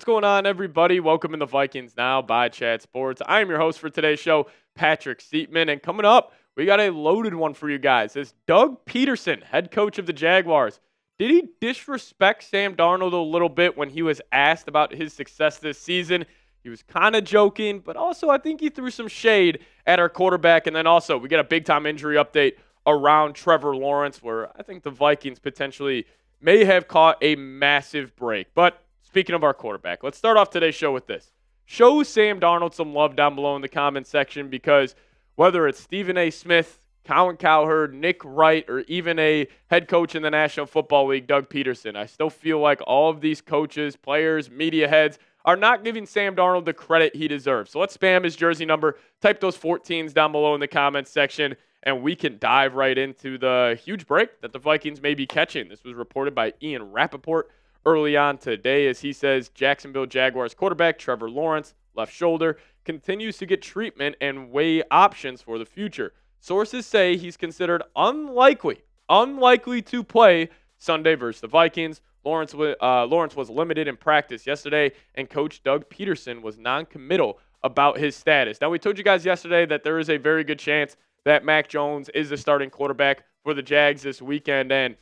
What's going on, everybody? Welcome in the Vikings Now by Chat Sports. I am your host for today's show, Patrick Siepman, and coming up, we got a loaded one for you guys. It's Doug Pederson, head coach of the Jaguars. Did he disrespect Sam Darnold a little bit when he was asked about his success this season? He was kind of joking, but also I think he threw some shade at our quarterback. And then also, we get a big-time injury update around Trevor Lawrence, where I think the Vikings potentially may have caught a massive break. But speaking of our quarterback, let's start off today's show with this. Show Sam Darnold some love down below in the comment section, because whether it's Stephen A. Smith, Colin Cowherd, Nick Wright, or even a head coach in the National Football League, Doug Pederson, I still feel like all of these coaches, players, media heads are not giving Sam Darnold the credit he deserves. So let's spam his jersey number, type those 14s down below in the comments section, and we can dive right into the huge break that the Vikings may be catching. This was reported by Ian Rappaport early on today, as he says Jacksonville Jaguars quarterback Trevor Lawrence, left shoulder, continues to get treatment and weigh options for the future. Sources say he's considered unlikely to play Sunday versus the Vikings. Lawrence was limited in practice yesterday, and Coach Doug Pederson was non-committal about his status. Now, we told you guys yesterday that there is a very good chance that Mac Jones is the starting quarterback for the Jags this weekend. And,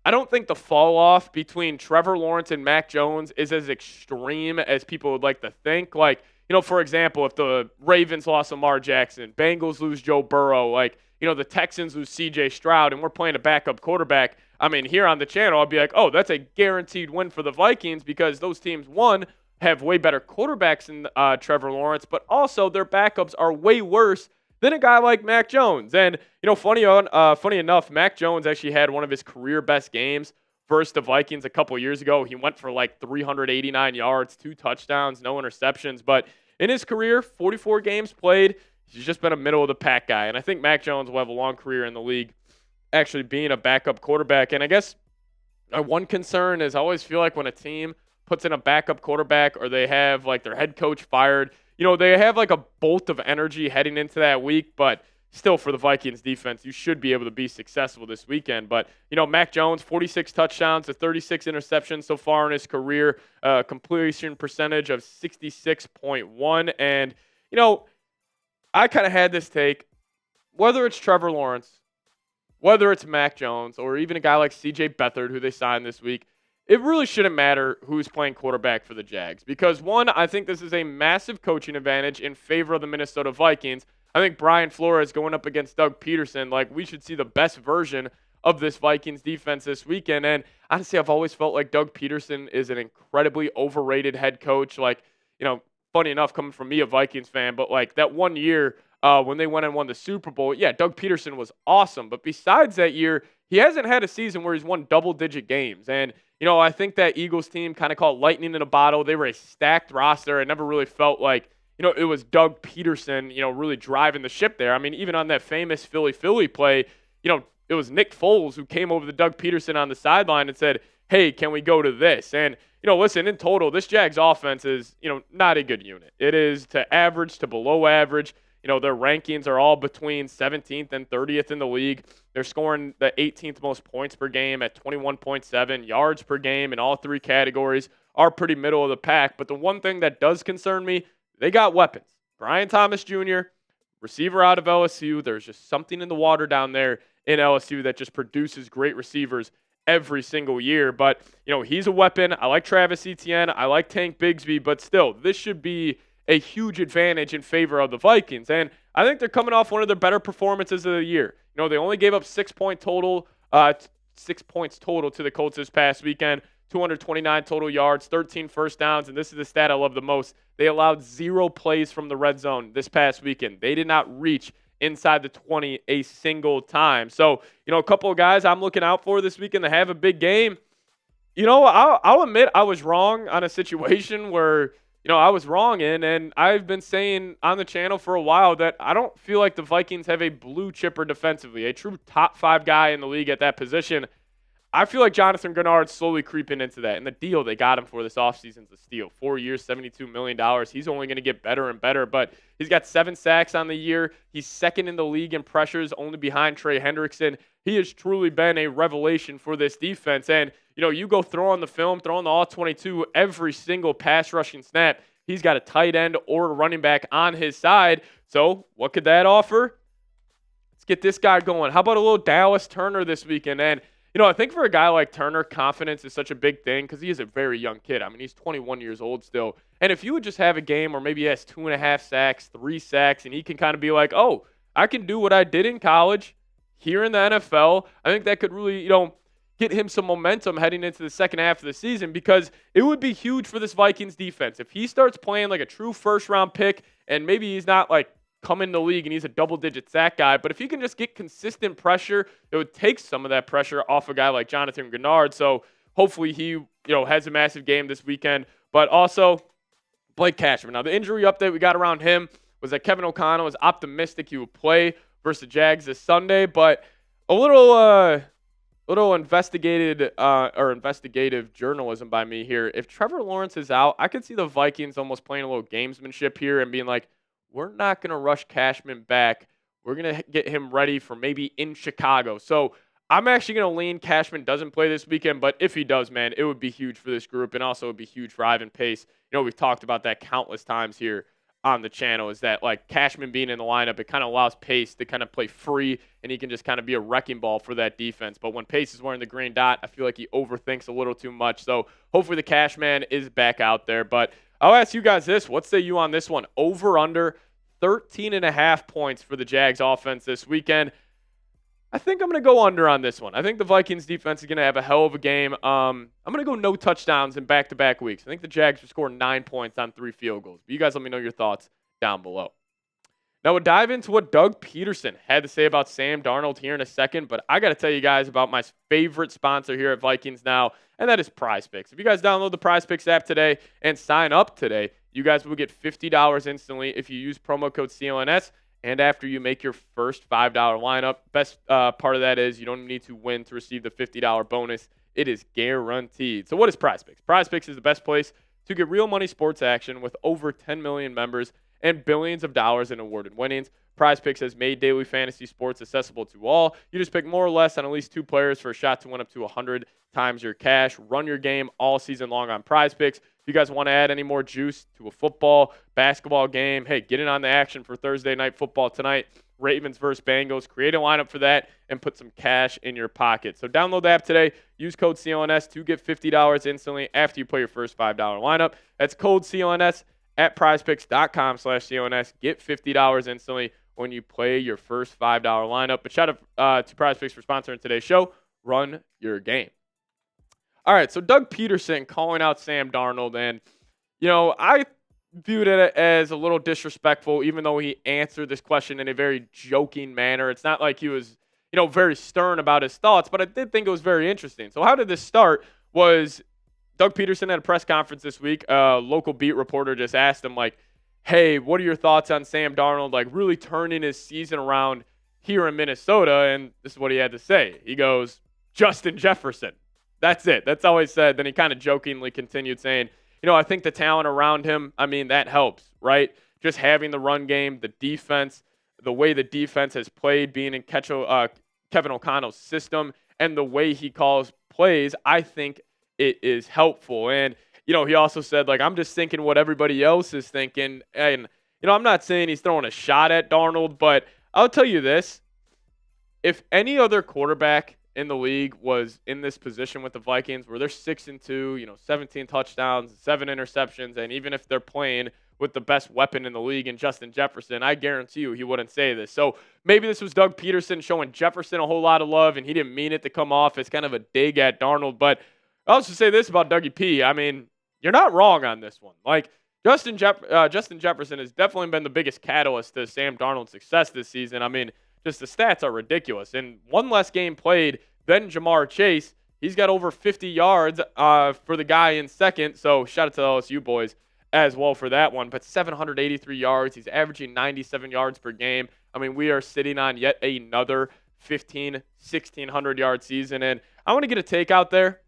I don't think the fall off between Trevor Lawrence and Mac Jones is as extreme as people would like to think. Like, for example, if the Ravens lost Lamar Jackson, Bengals lose Joe Burrow, the Texans lose C.J. Stroud, and we're playing a backup quarterback, here on the channel, I'll be like, oh, that's a guaranteed win for the Vikings, because those teams, one, have way better quarterbacks than Trevor Lawrence, but also their backups are way worse than a guy like Mac Jones. And, funny enough, Mac Jones actually had one of his career best games versus the Vikings a couple years ago. He went for 389 yards, 2 touchdowns, no interceptions. But in his career, 44 games played, he's just been a middle-of-the-pack guy. And I think Mac Jones will have a long career in the league actually being a backup quarterback. And I guess one concern is I always feel like when a team puts in a backup quarterback, or they have their head coach fired, they have a bolt of energy heading into that week, but still for the Vikings defense, you should be able to be successful this weekend. But, Mac Jones, 46 touchdowns to 36 interceptions so far in his career, completion percentage of 66.1. And, I kind of had this take, whether it's Trevor Lawrence, whether it's Mac Jones, or even a guy like C.J. Beathard, who they signed this week, it really shouldn't matter who's playing quarterback for the Jags, because, one, I think this is a massive coaching advantage in favor of the Minnesota Vikings. I think Brian Flores going up against Doug Pederson, we should see the best version of this Vikings defense this weekend. And honestly, I've always felt like Doug Pederson is an incredibly overrated head coach. Funny enough, coming from me, a Vikings fan, but that one year when they went and won the Super Bowl, yeah, Doug Pederson was awesome. But besides that year, he hasn't had a season where he's won double-digit games. And I think that Eagles team kind of called lightning in a bottle. They were a stacked roster. I never really felt like, it was Doug Pederson, really driving the ship there. Even on that famous Philly play, it was Nick Foles who came over to Doug Pederson on the sideline and said, hey, can we go to this? And, listen, in total, this Jags offense is, not a good unit. It is to average to below average. Their rankings are all between 17th and 30th in the league. They're scoring the 18th most points per game at 21.7. Yards per game in all 3 categories are pretty middle of the pack. But the one thing that does concern me, they got weapons. Brian Thomas Jr., receiver out of LSU. There's just something in the water down there in LSU that just produces great receivers every single year. But, he's a weapon. I like Travis Etienne. I like Tank Bigsby. But still, this should be a huge advantage in favor of the Vikings. And I think they're coming off one of their better performances of the year. They only gave up 6 points total to the Colts this past weekend, 229 total yards, 13 first downs, and this is the stat I love the most. They allowed 0 plays from the red zone this past weekend. They did not reach inside the 20 a single time. So, a couple of guys I'm looking out for this weekend to have a big game. I'll admit I was wrong on a situation where I was wrong in, and I've been saying on the channel for a while that I don't feel like the Vikings have a blue chipper defensively, a true top 5 guy in the league at that position. I feel like Jonathan Grenard's slowly creeping into that, and the deal they got him for this offseason is a steal. 4 years, $72 million. He's only going to get better and better, but he's got 7 sacks on the year. He's second in the league in pressures, only behind Trey Hendrickson. He has truly been a revelation for this defense, and you go throw on the film, throw on the all-22 every single pass rushing snap. He's got a tight end or a running back on his side. So what could that offer? Let's get this guy going. How about a little Dallas Turner this weekend? And, I think for a guy like Turner, confidence is such a big thing because he is a very young kid. I mean, he's 21 years old still. And if you would just have a game where maybe he has 2.5 sacks, 3 sacks, and he can kind of be like, oh, I can do what I did in college here in the NFL, I think that could really, get him some momentum heading into the second half of the season because it would be huge for this Vikings defense. If he starts playing like a true first-round pick and maybe he's not like come in the league and he's a double-digit sack guy, but if he can just get consistent pressure, it would take some of that pressure off a guy like Jonathan Gennard. So hopefully he, has a massive game this weekend. But also Blake Cashman. Now the injury update we got around him was that Kevin O'Connell was optimistic he would play versus the Jags this Sunday, but a little investigative journalism by me here. If Trevor Lawrence is out, I could see the Vikings almost playing a little gamesmanship here and being like, we're not going to rush Cashman back. We're going to get him ready for maybe in Chicago. So I'm actually going to lean Cashman doesn't play this weekend, but if he does, man, it would be huge for this group and also it would be huge for Ivan Pace. We've talked about that countless times here on the channel, is that like Cashman being in the lineup, it kind of allows Pace to kind of play free and he can just kind of be a wrecking ball for that defense. But when Pace is wearing the green dot, I feel like he overthinks a little too much. So hopefully the Cashman is back out there. But I'll ask you guys this. What say you on this one? Over under 13.5 points for the Jags offense this weekend. I think I'm going to go under on this one. I think the Vikings defense is going to have a hell of a game. I'm going to go no touchdowns in back-to-back weeks. I think the Jags will score 9 points on 3 field goals. But you guys let me know your thoughts down below. Now we'll dive into what Doug Pederson had to say about Sam Darnold here in a second, but I got to tell you guys about my favorite sponsor here at Vikings Now, and that is PrizePicks. If you guys download the PrizePicks app today and sign up today, you guys will get $50 instantly if you use promo code CLNS, and after you make your first $5 lineup. Best part of that is you don't need to win to receive the $50 bonus. It is guaranteed. So what is PrizePicks? PrizePicks is the best place to get real money sports action with over 10 million members and billions of dollars in awarded winnings. PrizePicks has made daily fantasy sports accessible to all. You just pick more or less on at least 2 players for a shot to win up to 100 times your cash. Run your game all season long on PrizePicks. If you guys want to add any more juice to a football, basketball game, hey, get in on the action for Thursday night football tonight. Ravens versus Bengals. Create a lineup for that and put some cash in your pocket. So download the app today. Use code CLNS to get $50 instantly after you play your first $5 lineup. That's code CLNS at prizepicks.com/CLNS. Get $50 instantly when you play your first $5 lineup. But shout out to PrizePicks for sponsoring today's show. Run your game. All right, so Doug Pederson calling out Sam Darnold. And, I viewed it as a little disrespectful, even though he answered this question in a very joking manner. It's not like he was, very stern about his thoughts, but I did think it was very interesting. So how did this start? Was Doug Pederson at a press conference this week, a local beat reporter just asked him, like, hey, what are your thoughts on Sam Darnold, like, really turning his season around here in Minnesota? And this is what he had to say. He goes, Justin Jefferson. That's it. That's all he said. Then he kind of jokingly continued saying, I think the talent around him, that helps, right? Just having the run game, the defense, the way the defense has played, being in Kevin O'Connell's system, and the way he calls plays, I think it is helpful. And, he also said, like, I'm just thinking what everybody else is thinking. And, I'm not saying he's throwing a shot at Darnold, but I'll tell you this. If any other quarterback in the league was in this position with the Vikings where they're 6-2, 17 touchdowns, 7 interceptions, and even if they're playing with the best weapon in the league in Justin Jefferson, I guarantee you he wouldn't say this. So maybe this was Doug Pederson showing Jefferson a whole lot of love, and he didn't mean it to come off as kind of a dig at Darnold. But I'll also say this about Dougie P. You're not wrong on this one. Like, Justin Jefferson has definitely been the biggest catalyst to Sam Darnold's success this season. Just the stats are ridiculous. And one less game played than Jamar Chase. He's got over 50 yards for the guy in second. So shout out to the LSU boys as well for that one. But 783 yards. He's averaging 97 yards per game. We are sitting on yet another 1,600 yard season. And I want to get a take out there.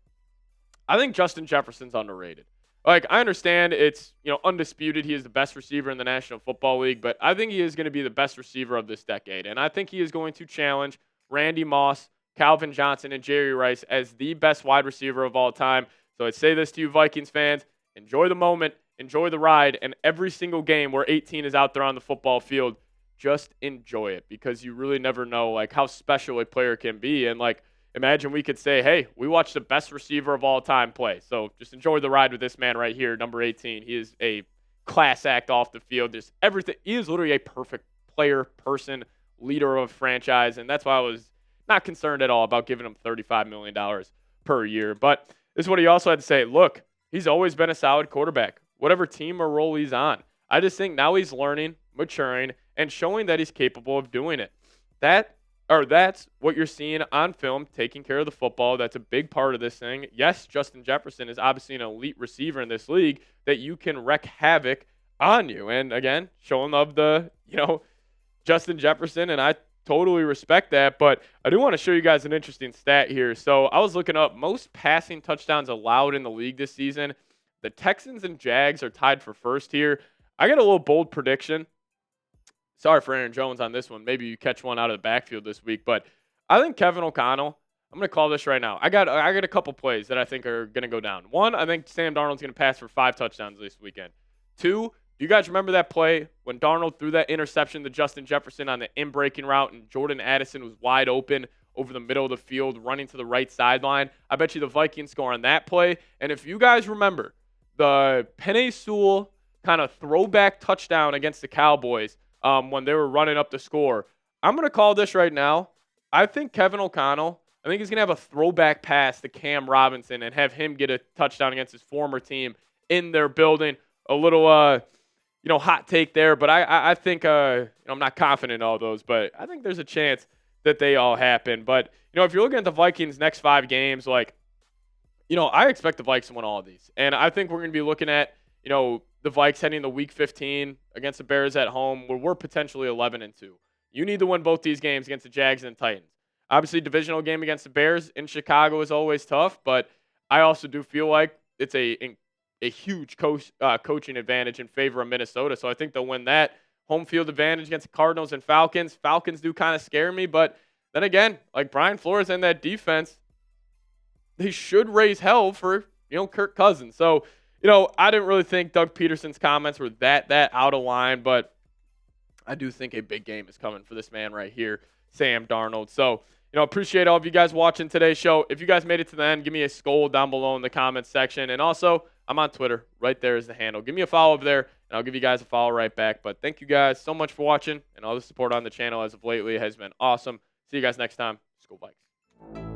I think Justin Jefferson's underrated. Like, I understand it's, undisputed he is the best receiver in the National Football League, but I think he is going to be the best receiver of this decade. And I think he is going to challenge Randy Moss Calvin Johnson and Jerry Rice as the best wide receiver of all time. So I say this to you Vikings fans, enjoy the moment, enjoy the ride, and every single game where 18 is out there on the football field, just enjoy it because you really never know like how special a player can be. And like imagine we could say, hey, we watched the best receiver of all time play. So just enjoy the ride with this man right here, number 18. He is a class act off the field. Just everything. He is literally a perfect player, person, leader of a franchise. And that's why I was not concerned at all about giving him $35 million per year. But this is what he also had to say. Look, he's always been a solid quarterback, whatever team or role he's on. I just think now he's learning, maturing, and showing that he's capable of doing it. That's what you're seeing on film, taking care of the football. That's a big part of this thing. Yes, Justin Jefferson is obviously an elite receiver in this league that you can wreak havoc on you. And again, showing of the, Justin Jefferson, and I totally respect that. But I do want to show you guys an interesting stat here. So I was looking up most passing touchdowns allowed in the league this season. The Texans and Jags are tied for first here. I got a little bold prediction. Sorry for Aaron Jones on this one. Maybe you catch one out of the backfield this week. But I think Kevin O'Connell, I'm going to call this right now. I got a couple plays that I think are going to go down. One, I think Sam Darnold's going to pass for 5 touchdowns this weekend. 2, do you guys remember that play when Darnold threw that interception to Justin Jefferson on the in-breaking route and Jordan Addison was wide open over the middle of the field running to the right sideline? I bet you the Vikings score on that play. And if you guys remember the Penei Sewell kind of throwback touchdown against the Cowboys, when they were running up the score. I'm going to call this right now. I think Kevin O'Connell, I think he's going to have a throwback pass to Cam Robinson and have him get a touchdown against his former team in their building. A little, hot take there, but I think, I'm not confident in all those, but I think there's a chance that they all happen. But, if you're looking at the Vikings' next 5 games, I expect the Vikings to win all of these. And I think we're going to be looking at, the Vikes heading to Week 15 against the Bears at home, where we're potentially 11-2. You need to win both these games against the Jags and the Titans. Obviously, divisional game against the Bears in Chicago is always tough, but I also do feel like it's a huge coaching advantage in favor of Minnesota. So I think they'll win that. Home field advantage against the Cardinals and Falcons. Falcons do kind of scare me, but then again, like Brian Flores and that defense, they should raise hell for, Kirk Cousins. So, I didn't really think Doug Pederson's comments were that out of line, but I do think a big game is coming for this man right here, Sam Darnold. So, appreciate all of you guys watching today's show. If you guys made it to the end, give me a skull down below in the comments section. And also, I'm on Twitter. Right there is the handle. Give me a follow over there, and I'll give you guys a follow right back. But thank you guys so much for watching, and all the support on the channel as of lately has been awesome. See you guys next time. Let's go Vikes.